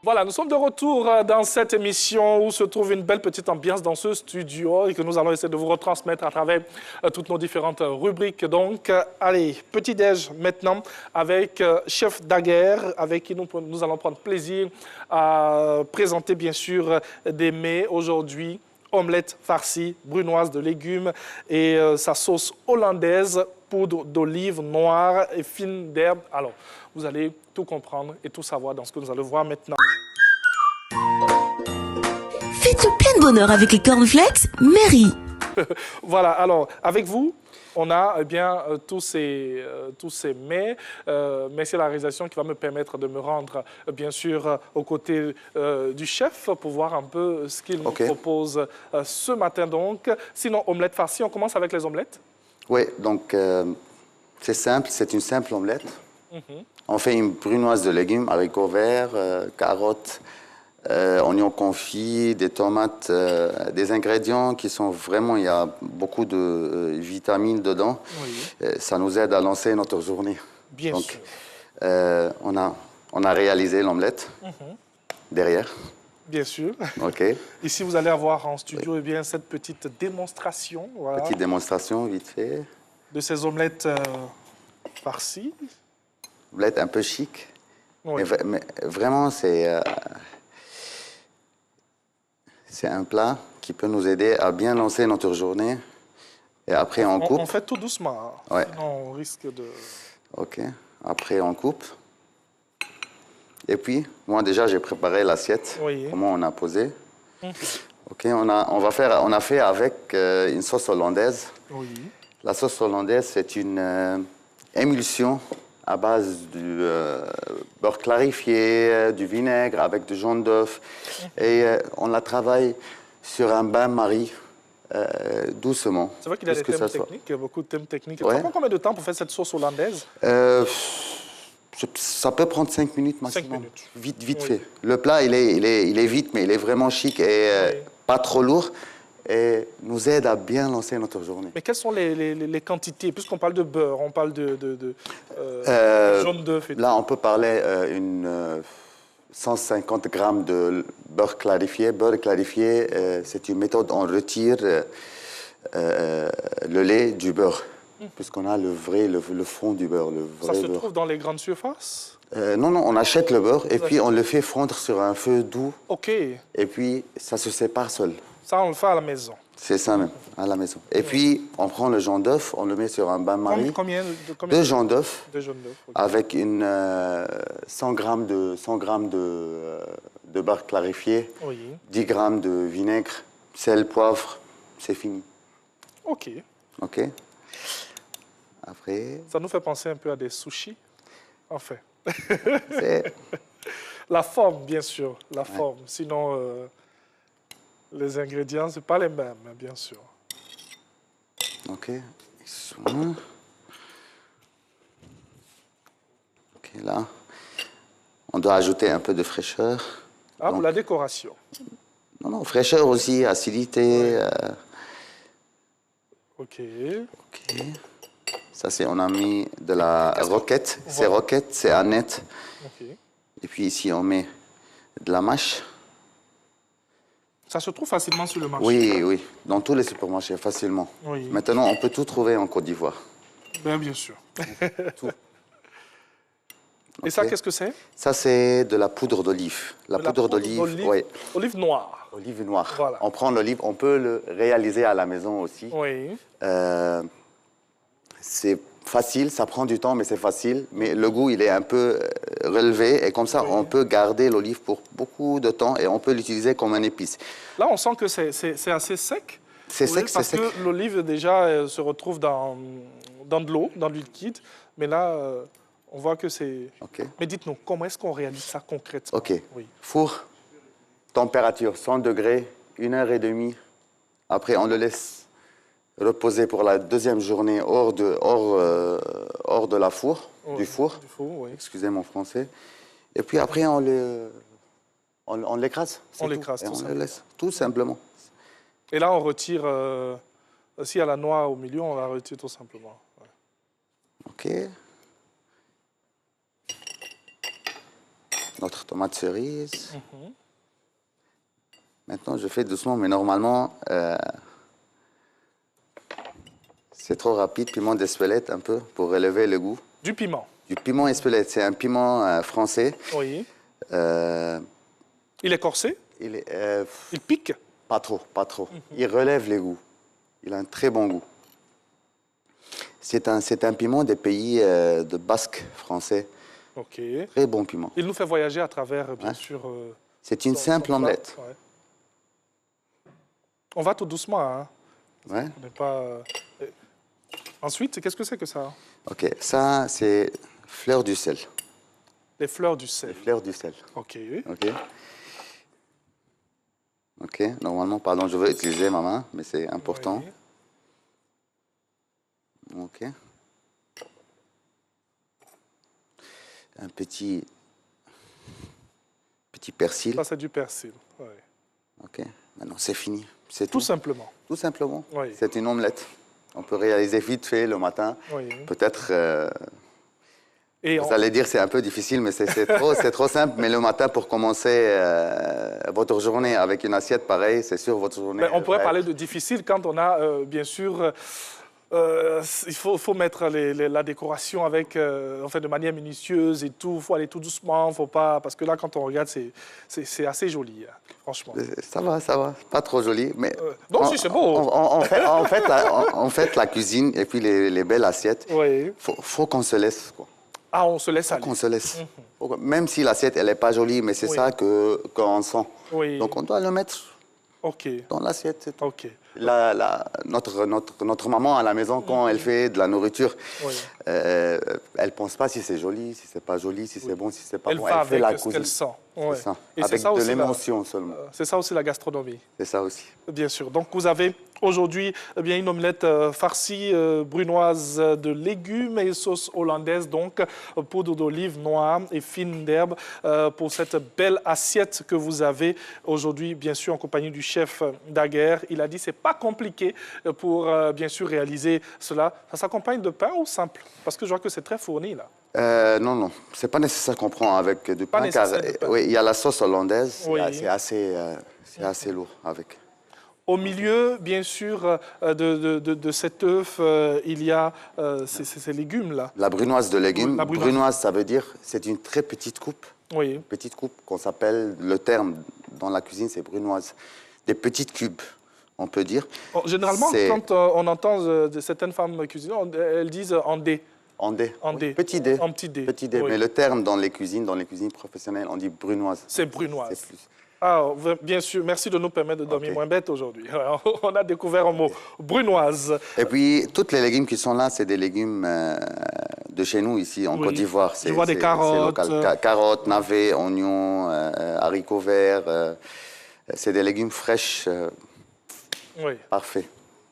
Voilà, nous sommes de retour dans cette émission où se trouve une belle petite ambiance dans ce studio et que nous allons essayer de vous retransmettre à travers toutes nos différentes rubriques. Donc, allez, petit-déj maintenant avec Chef Daguerre, avec qui nous allons prendre plaisir à présenter bien sûr des mets aujourd'hui. Omelette farcie, brunoise de légumes et sa sauce hollandaise, poudre d'olive noire et fine d'herbe. Alors, vous allez tout comprendre et tout savoir dans ce que nous allons voir maintenant. Faites plein de bonheur avec les cornflakes Mary. Voilà, alors, avec vous, on a eh bien tous ces mets, mais c'est la réalisation qui va me permettre de me rendre bien sûr aux côtés du chef pour voir un peu ce qu'il nous propose ce matin donc. Sinon, omelette farcie, on commence avec les omelettes. Oui, donc c'est simple, c'est une simple omelette. On fait une brunoise de légumes, haricots verts, carottes, oignons confits, des tomates, des ingrédients qui sont vraiment, il y a beaucoup de vitamines dedans. Oui. Ça nous aide à lancer notre journée. Bien sûr. On a réalisé l'omelette derrière. Bien sûr. OK. Ici, vous allez avoir en studio eh bien, cette petite démonstration. Voilà, petite démonstration, vite fait. De ces omelettes farcies. Omelette un peu chic. Oui. Mais vraiment, c'est un plat qui peut nous aider à bien lancer notre journée. Et après, on coupe. On fait tout doucement. Hein. Ouais. Sinon, on risque de... OK. Après, on coupe. Et puis, moi, déjà, j'ai préparé l'assiette. Oui. Comment on a posé. OK. On a fait avec une sauce hollandaise. Oui. La sauce hollandaise, c'est une émulsion à base du beurre clarifié, du vinaigre avec du jaune d'œuf. Et on la travaille sur un bain-marie doucement. C'est vrai qu'il y a des thèmes techniques, beaucoup de thèmes techniques. Ouais. Ça prend combien de temps pour faire cette sauce hollandaise? Ça peut prendre 5 minutes maximum. 5 minutes. Vite Oui. fait. Le plat, il est vite, mais il est vraiment chic et pas trop lourd. Et nous aide à bien lancer notre journée. Mais quelles sont les quantités? Puisqu'on parle de beurre, on parle de jaune d'œuf. Là, on peut parler 150 grammes de beurre clarifié. Beurre clarifié, c'est une méthode, on retire le lait du beurre, puisqu'on a le fond du beurre. Ça se trouve dans les grandes surfaces? Non, on achète le beurre et puis on le fait fondre sur un feu doux. OK. Et puis, ça se sépare seul. Ça, on le fait à la maison. C'est ça même, à la maison. Et puis, on prend le jaune d'œuf, on le met sur un bain-marie. Combien 2 jaunes d'œuf. 2 jaunes d'œuf. Okay. Avec 100 grammes de beurre clarifié, oui. 10 grammes de vinaigre, sel, poivre, c'est fini. OK. OK. Après... Ça nous fait penser un peu à des sushis, en fait. C'est... La forme, bien sûr, la forme. Sinon... les ingrédients, ce n'est pas les mêmes, bien sûr. OK. OK, là. On doit ajouter un peu de fraîcheur. Ah, donc, pour la décoration. Non, fraîcheur aussi, acidité. OK. OK. Ça, c'est, on a mis de la roquette. Voilà. C'est roquette, c'est Annette. OK. Et puis ici, on met de la mâche. Ça se trouve facilement sur le marché? Oui, dans tous les supermarchés, facilement. Oui. Maintenant, on peut tout trouver en Côte d'Ivoire. Bien sûr. Tout. Et ça, qu'est-ce que c'est? Ça, c'est de la poudre d'olive. La poudre d'olive, oui. Olive noire. Olive noire. Voilà. On prend l'olive, on peut le réaliser à la maison aussi. Oui. C'est facile, ça prend du temps, mais c'est facile. Mais le goût, il est un peu relevé. Et comme ça, on peut garder l'olive pour beaucoup de temps et on peut l'utiliser comme un épice. Là, on sent que c'est assez sec. C'est sec, c'est sec. Parce que l'olive, déjà, se retrouve dans de l'eau, dans du liquide. Mais là, on voit que c'est... OK. Mais dites-nous, comment est-ce qu'on réalise ça concrètement? OK. Oui. Four, température 100 degrés, 1h30. Après, on le laisse reposer pour la deuxième journée hors de la four, oui, du four. Oui. Excusez mon français. Et puis après, on l'écrase. On l'écrase, on le laisse, tout simplement. Et là, on retire... s'il y a la noix au milieu, on la retire tout simplement. Ouais. OK. notre tomate cerise. Maintenant, je fais doucement, mais normalement, c'est trop rapide. Piment d'Espelette, un peu, pour relever le goût. Du piment. Du piment Espelette, c'est un piment français. Oui. Euh, Il est corsé? il pique? Pas trop, pas trop. Il relève les goûts. Il a un très bon goût. C'est un piment des pays de Basque français. OK. Très bon piment. Il nous fait voyager à travers, bien sûr... c'est une simple omelette. Ouais. On va tout doucement, hein. Ouais. On n'est pas... Ensuite, qu'est-ce que c'est que ça? OK, ça, c'est fleur du sel. Les fleurs du sel. Les fleurs du sel. OK. OK. OK, normalement, pardon, je veux utiliser ma main, mais c'est important. Oui. OK. Un petit persil. Ça, c'est du persil. Oui. OK, maintenant, c'est fini. C'est Tout simplement. Tout simplement. Oui. C'est une omelette. On peut réaliser vite fait le matin. Oui. Peut-être, Et vous allez dire c'est un peu difficile, mais c'est trop simple. Mais le matin, pour commencer votre journée avec une assiette pareille, c'est sûr, votre journée... on pourrait parler de difficile quand on a, bien sûr... il faut mettre la décoration avec, de manière minutieuse et tout. Il faut aller tout doucement, faut pas... Parce que là, quand on regarde, c'est assez joli, hein, franchement. Ça va. Pas trop joli, mais... Donc, si, c'est beau. En fait, la cuisine et puis les belles assiettes, Oui. faut qu'on se laisse, quoi. Ah, on se laisse aller. Qu'on se laisse. Même si l'assiette, elle n'est pas jolie, mais c'est ça qu'on sent. Oui. Donc, on doit le mettre dans l'assiette, c'est tout. OK. Notre maman à la maison, quand elle fait de la nourriture, elle ne pense pas si c'est joli, si c'est pas joli, si c'est bon, si c'est pas bon. Elle fait la ce qu'elle sent. C'est ça. Et avec ça de aussi l'émotion seulement. C'est ça aussi la gastronomie. C'est ça aussi. Bien sûr. Donc, vous avez aujourd'hui une omelette farcie brunoise de légumes et sauce hollandaise, donc poudre d'olive noire et fine d'herbe pour cette belle assiette que vous avez aujourd'hui, bien sûr, en compagnie du chef Daguerre. Il a dit c'est pas compliqué pour, bien sûr, réaliser cela. Ça s'accompagne de pain ou simple? Parce que je vois que c'est très fourni, là. Non. C'est pas nécessaire qu'on prend avec du Pas pain, car nécessaire du pain. oui, il y a la sauce hollandaise, Oui. c'est assez lourd avec. Au milieu, bien sûr, de cet œuf, il y a ces légumes-là. La brunoise de légumes. La brunoise. Brunoise, ça veut dire c'est une très petite coupe. Oui. Une petite coupe qu'on s'appelle, le terme dans la cuisine, c'est brunoise. Des petites cubes, on peut dire. Généralement, quand on entend certaines femmes cuisiner, elles disent en dé. En dé. En dé. Petit dé. En petit dé. Petit dé. Oui. Mais le terme dans les cuisines professionnelles, on dit brunoise. C'est brunoise. C'est plus. Ah, bien sûr, merci de nous permettre de dormir moins bête aujourd'hui. On a découvert un mot, brunoise. Et puis, tous les légumes qui sont là, c'est des légumes de chez nous, ici, en Côte d'Ivoire. Je vois des carottes. Carottes, navets, oignons, haricots verts. C'est des légumes fraîches. Oui. Parfait.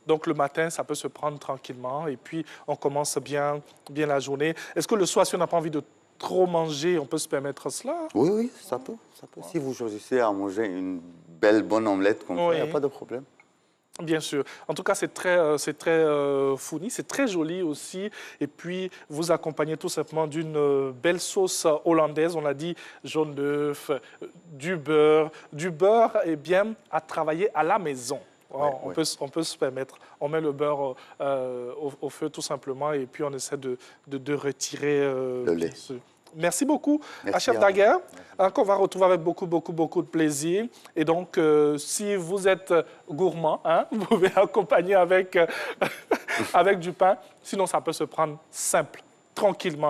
Donc, le matin, ça peut se prendre tranquillement et puis on commence bien la journée. Est-ce que le soir, si on n'a pas envie de trop manger, on peut se permettre cela? Oui, ça peut. Si vous choisissez à manger une belle, bonne omelette comme ça, il n'y a pas de problème. Bien sûr. En tout cas, c'est très fourni, c'est très joli aussi. Et puis, vous accompagnez tout simplement d'une belle sauce hollandaise. On a dit jaune d'œuf, du beurre. Du beurre, bien, à travailler à la maison. On peut se permettre. On met le beurre au feu tout simplement et puis on essaie de retirer le lait. Merci beaucoup à Chef à Daguerre, qu'on va retrouver avec beaucoup de plaisir. Et donc, si vous êtes gourmand, vous pouvez accompagner avec, avec du pain. Sinon, ça peut se prendre simple, tranquillement.